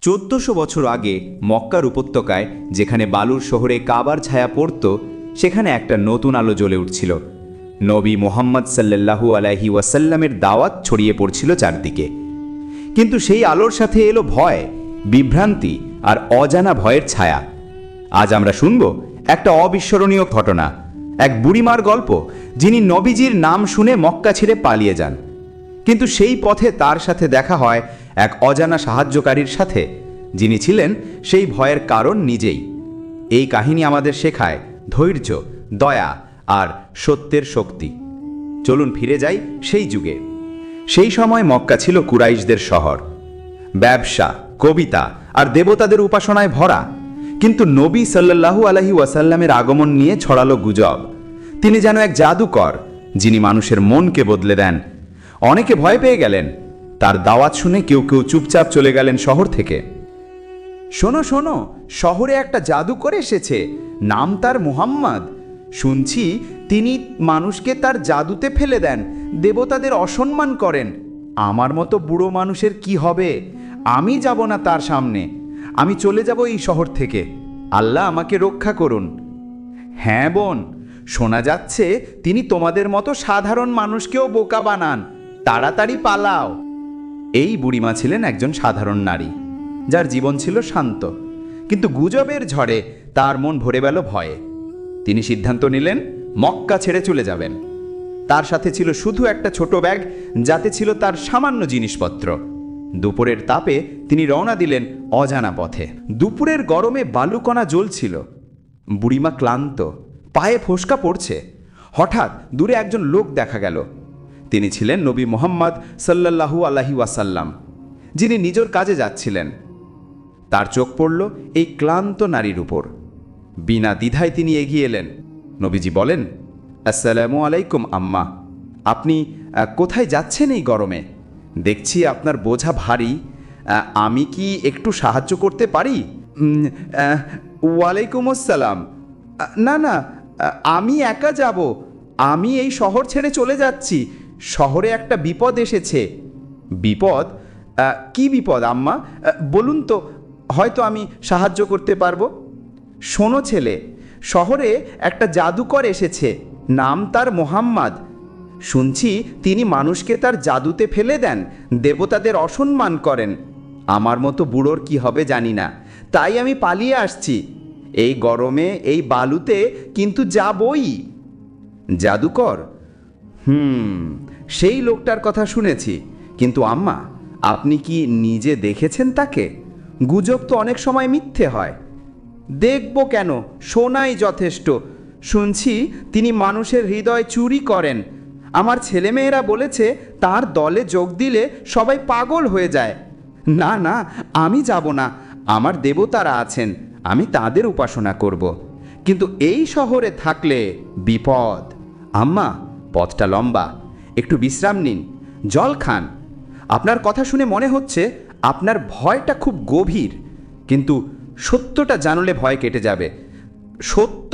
1400 বছর আগে মক্কার উপত্যকায় যেখানে বালুর শহরে কাবার ছায়া পড়ত, সেখানে একটা নতুন আলো জ্বলে উঠছিল। নবী মুহাম্মদ সাল্লাল্লাহু আলাইহি ওয়াসাল্লামের দাওয়াত ছড়িয়ে পড়ছিল চারদিকে। কিন্তু সেই আলোর সাথে এলো ভয়, বিভ্রান্তি আর অজানা ভয়ের ছায়া। আজ আমরা শুনব একটা অবিস্মরণীয় ঘটনা, এক বুড়িমার গল্প, যিনি নবীজির নাম শুনে মক্কা ছেড়ে পালিয়ে যান। কিন্তু সেই পথে তার সাথে দেখা হয় এক অজানা সাহায্যকারীর সাথে, যিনি ছিলেন সেই ভয়ের কারণ নিজেই। এই কাহিনী আমাদের শেখায় ধৈর্য, দয়া আর সত্যের শক্তি। চলুন ফিরে যাই সেই যুগে। সেই সময় মক্কা ছিল কুরাইশদের শহর। ব্যবসা, কবিতা আর দেবতাদের উপাসনায় ভরা। কিন্তু নবী সাল্লাল্লাহু আলাইহি ওয়াসাল্লামের আগমন নিয়ে ছড়ালো গুজব। তিনি যেন এক জাদুকর, যিনি মানুষের মনকে বদলে দেন। অনেকে ভয় পেয়ে গেলেন। তার দাওয়াত শুনে কেউ কেউ চুপচাপ চলে গেলেন শহর থেকে। শোনো শোনো, শহরে একটা জাদুকর এসেছে, নাম তার মুহাম্মদ। শুনছি তিনি মানুষকে তার জাদুতে ফেলে দেন, দেবতাদের অসম্মান করেন। আমার মতো বুড়ো মানুষের কি হবে? আমি যাব না তার সামনে। আমি চলে যাব এই শহর থেকে। আল্লাহ আমাকে রক্ষা করুন। হ্যাঁ বোন, শোনা যাচ্ছে তিনি তোমাদের মতো সাধারণ মানুষকেও বোকা বানান। তাড়াতাড়ি পালাও। এই বুড়িমা ছিলেন একজন সাধারণ নারী, যার জীবন ছিল শান্ত। কিন্তু গুজবের ঝড়ে তার মন ভরে গেল ভয়ে। তিনি সিদ্ধান্ত নিলেন মক্কা ছেড়ে চলে যাবেন। তার সাথে ছিল শুধু একটা ছোট ব্যাগ, যাতে ছিল তার সামান্য জিনিসপত্র। দুপুরের তাপে তিনি রওনা দিলেন অজানা পথে। দুপুরের গরমে বালুকণা জ্বলছিল। বুড়িমা ক্লান্ত, পায়ে ফোস্কা পড়ছে। হঠাৎ দূরে একজন লোক দেখা গেল। তিনি ছিলেন নবী মুহাম্মদ সাল্লাল্লাহু আলাইহি ওয়াসাল্লাম, যিনি নিজের কাজে যাচ্ছিলেন। তার চোখ পড়ল এই ক্লান্ত নারীর উপর। বিনা দ্বিধায় তিনি এগিয়ে এলেন। নবীজি বলেন, আসসালামু আলাইকুম আম্মা। আপনি কোথায় যাচ্ছেন এই গরমে? দেখছি আপনার বোঝা ভারী। আমি কি একটু সাহায্য করতে পারি? ওয়ালাইকুম আসসালাম। না না, আমি একা যাব। আমি এই শহর ছেড়ে চলে যাচ্ছি। শহরে একটা বিপদ এসেছে। বিপদ? কি বিপদ আম্মা? বলুন তো, হয়তো আমি সাহায্য করতে পারবো। শোনো ছেলে, শহরে একটা জাদুকর এসেছে, নাম তার মুহাম্মদ। শুনছি তিনি মানুষকে তার জাদুতে ফেলে দেন, দেবতাদের অসম্মান করেন। আমার মতো বুড়োর কি হবে জানি না, তাই আমি পালিয়ে আসছি। এই গরমে এই বালুতে কিন্তু যাবই। জাদুকর? সেই লোকটার কথা শুনেছি, কিন্তু আম্মা, আপনি কি নিজে দেখেছেন তাকে? গুজব তো অনেক সময় মিথ্যে হয়। দেখব কেন, শোনাই যথেষ্ট। শুনছি তিনি মানুষের হৃদয় চুরি করেন। আমার ছেলেমেয়েরা বলেছে তার দলে যোগ দিলে সবাই পাগল হয়ে যায়। না না, আমি যাব না। আমার দেবতারা আছেন, আমি তাদের উপাসনা করব। কিন্তু এই শহরে থাকলে বিপদ। আম্মা, পথটা লম্বা, একটু বিশ্রাম নিন, জল খান। আপনার কথা শুনে মনে হচ্ছে আপনার ভয়টা খুব গভীর, কিন্তু সত্যটা জানলে ভয় কেটে যাবে। সত্য?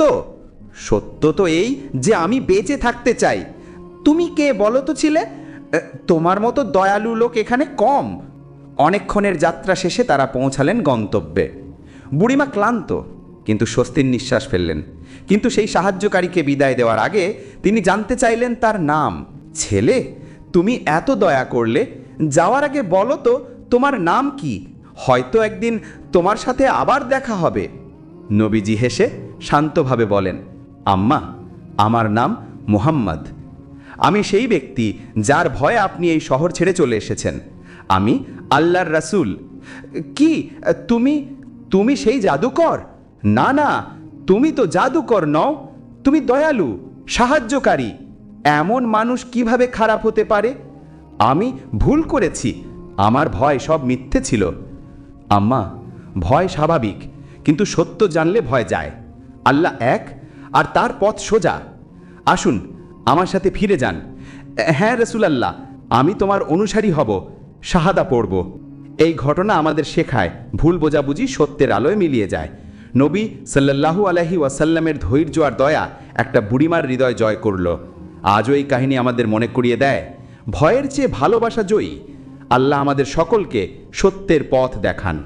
সত্য তো এই যে আমি বেঁচে থাকতে চাই। তুমি কে বলো তো ছিলে? তোমার মতো দয়ালু লোক এখানে কম। অনেকক্ষণের যাত্রা শেষে তারা পৌঁছালেন গন্তব্যে। বুড়িমা ক্লান্ত, কিন্তু স্বস্তির নিঃশ্বাস ফেললেন। কিন্তু সেই সাহায্যকারীকে বিদায় দেওয়ার আগে তিনি জানতে চাইলেন তার নাম। ছেলে, তুমি এত দয়া করলে, যাওয়ার আগে বলো তো তোমার নাম কি? হয়তো একদিন তোমার সাথে আবার দেখা হবে। নবীজি হেসে শান্তভাবে বলেন, আম্মা, আমার নাম মুহাম্মদ। আমি সেই ব্যক্তি যার ভয়ে আপনি এই শহর ছেড়ে চলে এসেছেন। আমি আল্লাহর রাসূল। কি তুমি সেই জাদুকর? না না, তুমি তো জাদুকর নও, তুমি দয়ালু, সাহায্যকারী। এমন মানুষ কিভাবে খারাপ হতে পারে? আমি ভুল করেছি, আমার ভয় সব মিথ্যে ছিল। আম্মা, ভয় স্বাভাবিক, কিন্তু সত্য জানলে ভয় যায়। আল্লাহ এক, আর তার পথ সোজা। আসুন আমার সাথে ফিরে যান। হ্যাঁ রাসূলুল্লাহ, আমি তোমার অনুসারী হব, শাহাদা পড়ব। এই ঘটনা আমাদের শেখায় ভুল বোঝাবুঝি সত্যের আলোয় মিলিয়ে যায়। নবী সাল্লাল্লাহু আলাইহি ওয়াসাল্লামের ধৈর্য আর দয়া একটা বুড়িমার হৃদয় জয় করল। আজও এই কাহিনী আমাদের মনে করিয়ে দেয়, ভয়ের চেয়ে ভালোবাসা জয়ী। আল্লাহ আমাদের সকলকে সত্যের পথ দেখান।